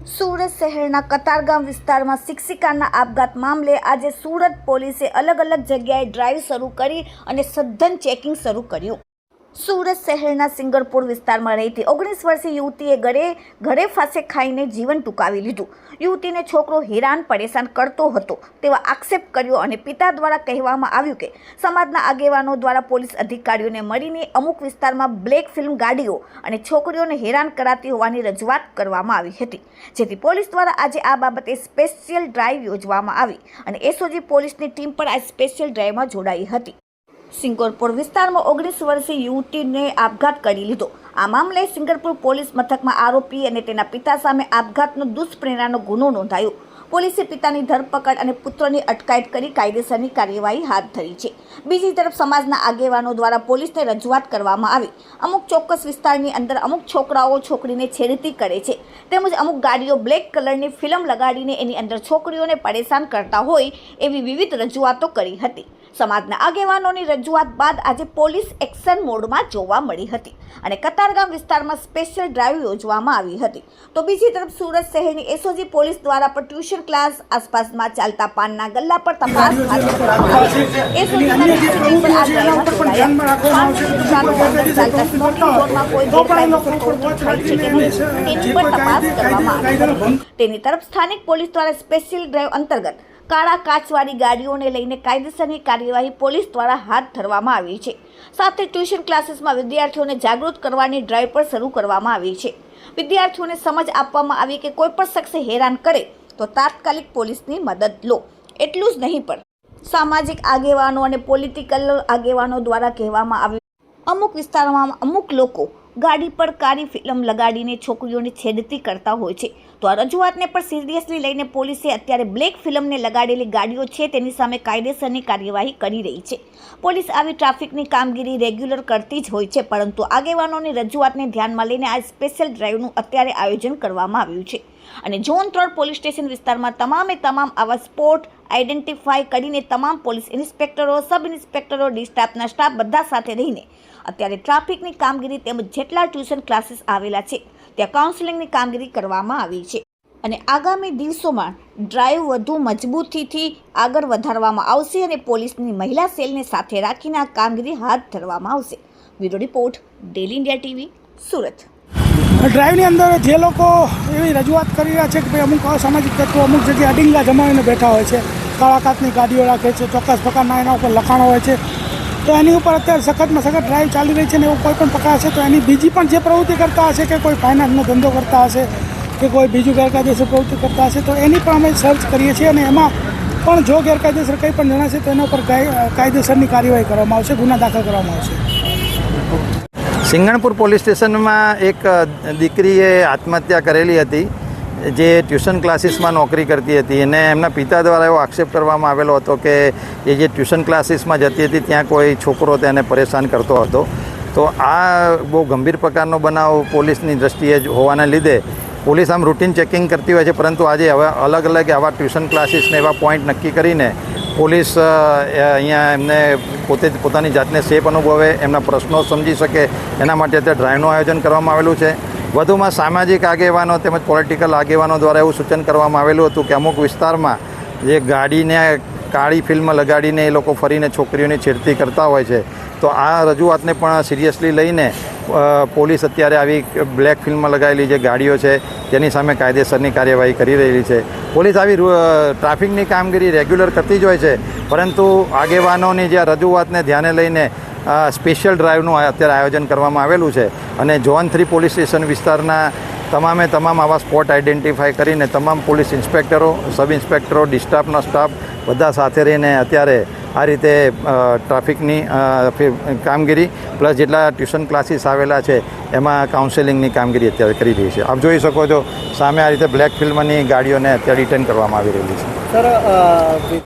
સુરત શહેરના કતારગામ વિસ્તારમાં શિક્ષિકાના આપઘાત મામલે આજે સુરત પોલીસે અલગ અલગ જગ્યાએ ડ્રાઈવ શરૂ કરી અને સઘન ચેકિંગ શરૂ કર્યું। સુરત શહેરના સિંગરપુર વિસ્તારમાં રહેતી 19 વર્ષીય યુવતીએ ઘરે ફાંસે ખાઈને જીવન ટૂંકાવી લીધું। યુવતીને છોકરો હેરાન પરેશાન કરતો હતો તેવા આક્ષેપ કર્યો અને પિતા દ્વારા કહેવામાં આવ્યું કે સમાજના આગેવાનો દ્વારા પોલીસ અધિકારીઓને મળીને અમુક વિસ્તારમાં બ્લેક ફિલ્મ ગાડીઓ અને છોકરીઓને હેરાન કરાતી હોવાની રજૂઆત કરવામાં આવી હતી, જેથી પોલીસ દ્વારા આજે આ બાબતે સ્પેશિયલ ડ્રાઈવ યોજવામાં આવી અને એસઓજી પોલીસની ટીમ પણ આ સ્પેશિયલ ડ્રાઈવમાં જોડાઈ હતી। સિંગરપુર વિસ્તારમાં 19 વર્ષીય યુવતીને આપઘાત કરી લીધો। આ મામલે સિંગરપુર પોલીસ મથકમાં આરોપી અને તેના પિતા સામે આપઘાતનો દુષ્પ્રેરણાનો ગુનો નોંધાયો। પોલીસે પિતાની ધરપકડ અને પુત્રની અટકાયત કરી કાયદેસરની કાર્યવાહી હાથ ધરી છે। બીજી તરફ સમાજના આગેવાનો દ્વારા પોલીસને રજૂઆત કરવામાં આવી। અમુક ચોક્કસ વિસ્તારની અંદર અમુક છોકરાઓ છોકરીને છેડતી કરે છે તેમજ અમુક ગાડીઓ બ્લેક કલરની ફિલ્મ લગાડીને એની અંદર છોકરીઓને પરેશાન કરતા હોય એવી વિવિધ રજૂઆતો કરી હતી। સમાજના આગેવાનોની રજૂઆત બાદ આજે પોલીસ એક્શન મોડમાં જોવા મળી હતી અને કતારગામ વિસ્તારમાં સ્પેશિયલ ડ્રાઈવ યોજવામાં આવી હતી। તો બીજી તરફ સુરત શહેરની એસઓજી પોલીસ દ્વારા પણ ટ્યુશન ક્લાસ આસપાસમાં ચાલતા પાનના ગલ્લા પર તપાસ હાથ ધરવામાં આવી। એસઓજીના ડીસીપી પણ આ ડ્રાઈવમાં જોડાયા। ચાલતા સ્મોકિંગ ઝોનમાં કોઈ ગેરકાયદેસર પ્રવૃત્તિ થઈ છે કે નહીં તેની પણ તપાસ કરવામાં આવી હતી। તેની તરફ સ્થાનિક પોલીસ દ્વારા સ્પેશિયલ ડ્રાઈવ અંતર્ગત કાળા કાચવાળી ગાડીઓને લઈને કાયદેસરની કાર્યવાહી પોલીસ દ્વારા હાથ ધરવામાં આવી છે। સાથે ટ્યુશન ક્લાસીસમાં વિદ્યાર્થીઓને જાગૃત કરવાની ડ્રાઈવ પણ શરૂ કરવામાં આવી છે। વિદ્યાર્થીઓને સમજ આપવામાં આવી કે કોઈ પણ શખ્સ હેરાન કરે તો તાત્કાલિક પોલીસની મદદ લો। એટલું જ નહીં પણ સામાજિક આગેવાનો અને પોલિટિકલ આગેવાનો દ્વારા કહેવામાં આવ્યું અમુક વિસ્તારોમાં અમુક લોકો ગાડી પર કાળી ફિલ્મ લગાડીને છોકરીઓને છેડતી કરતા હોય છે, તો આ રજૂઆતને પણ સિરિયસલી લઈને પોલીસે અત્યારે બ્લેક ફિલ્મને લગાડેલી ગાડીઓ છે તેની સામે કાયદેસરની કાર્યવાહી કરી રહી છે। પોલીસ આવી ટ્રાફિકની કામગીરી રેગ્યુલર કરતી જ હોય છે, પરંતુ આગેવાનોની રજૂઆતને ધ્યાનમાં લઈને આ સ્પેશિયલ ડ્રાઈવનું અત્યારે આયોજન કરવામાં આવ્યું છે અને ઝોન 3 પોલીસ સ્ટેશન વિસ્તારમાં તમામ આવા સ્પોટ આઈડેન્ટિફાઈ કરીને તમામ પોલીસ ઇન્સ્પેક્ટરો, સબ ઇન્સ્પેક્ટરો, ડી સ્ટાફના સ્ટાફ બધા સાથે રહીને અત્યારે ટ્રાફિકની કામગીરી તેમજ જેટલા ટ્યુશન ક્લાસીસ આવેલા છે ત્યાં કાઉન્સેલિંગની કામગીરી કરવામાં આવી છે અને આગામી દિવસોમાં ડ્રાઈવ વધુ મજબૂતીથી આગળ વધારવામાં આવશે અને પોલીસની મહિલા સેલને સાથે રાખીને આ કામગીરી હાથ ધરવામાં આવશે। Bureau report, daily India TV, Surat. ડ્રાઈવની અંદર જે લોકો એવી રજૂઆત કરી રહ્યા છે કે ભાઈ અમુક અસામાજિક તત્વો અમુક જગ્યાએ અડીંગલા જમાવીને બેઠા હોય છે, કાળા કાચની ગાડીઓ રાખે છે, ચોક્કસ પ્રકારના એના ઉપર લખાણો હોય છે, તો એની ઉપર અત્યારે સખતમાં સખત ડ્રાઈવ ચાલી રહી છે ને એવું કોઈ પણ પકડાશે તો એની બીજી પણ જે પ્રવૃત્તિ કરતા હશે કે કોઈ ફાઇનાન્સનો ધંધો કરતા હશે કે કોઈ બીજું ગેરકાયદેસર પ્રવૃત્તિ કરતા હશે તો એની પણ અમે સર્ચ કરીએ છીએ અને એમાં પણ જો ગેરકાયદેસર કંઈ પણ જણાશે તો એના ઉપર કાયદેસરની કાર્યવાહી કરવામાં આવશે, ગુના દાખલ કરવામાં આવશે। સિંગણપુર પોલીસ સ્ટેશનમાં એક દીકરીએ આત્મહત્યા કરેલી હતી જે ટ્યુશન ક્લાસીસમાં નોકરી કરતી હતી અને એમના પિતા દ્વારા એવો આક્ષેપ કરવામાં આવેલો હતો કે એ જે ટ્યુશન ક્લાસીસમાં જતી હતી ત્યાં કોઈ છોકરો તેને પરેશાન કરતો હતો। તો આ બહુ ગંભીર પ્રકારનો બનાવ પોલીસની દ્રષ્ટિએ હોવાના લીધે પોલીસ આમ રૂટીન ચેકિંગ કરતી હોય છે, પરંતુ આજે હવે અલગ અલગ આવા ટ્યુશન ક્લાસીસને એવા પોઈન્ટ નક્કી કરીને પોલીસ અહીંયા એમને પોતાની જાતને સેફ અનુભવે, એમના પ્રશ્નો સમજી શકે એના માટે અત્યારે ડ્રાઈવનું આયોજન કરવામાં આવેલું છે। વધુમાં સામાજિક આગેવાનો તેમજ પોલિટિકલ આગેવાનો દ્વારા એવું સૂચન કરવામાં આવેલું હતું કે અમુક વિસ્તારમાં જે ગાડીને કાળી ફિલ્મ લગાડીને એ લોકો ફરીને છોકરીઓની છેડતી કરતા હોય છે, તો આ રજૂઆતને પણ સિરિયસલી લઈને પોલીસ અત્યારે આવી બ્લેક ફિલ્મ લગાવેલી જે ગાડીઓ છે તેની સામે કાયદેસરની કાર્યવાહી કરી રહેલી છે। પોલીસ આવી ટ્રાફિકની કામગીરી રેગ્યુલર કરતી જ હોય છે, પરંતુ આગેવાનોની જે રજૂઆતને ધ્યાને લઈને સ્પેશિયલ ડ્રાઈવનું અત્યારે આયોજન કરવામાં આવેલું છે અને ઝોન 3 પોલીસ સ્ટેશન વિસ્તારના તમામ આવા સ્પોટ આઈડેન્ટિફાઈ કરીને તમામ પોલીસ ઇન્સ્પેક્ટરો, સબ ઇન્સ્પેક્ટરો, ડી સ્ટાફના સ્ટાફ બધા સાથે રહીને અત્યારે આ રીતે ટ્રાફિકની કામગીરી પ્લસ જેટલા ટ્યુશન ક્લાસીસ આવેલા છે એમાં કાઉન્સેલિંગની કામગીરી અત્યારે કરી રહી છે। આપ જોઈ શકો છો સામે આ રીતે બ્લેક ફિલ્મની ગાડીઓને અત્યારે ડિટેન કરવામાં આવી રહેલી છે। સર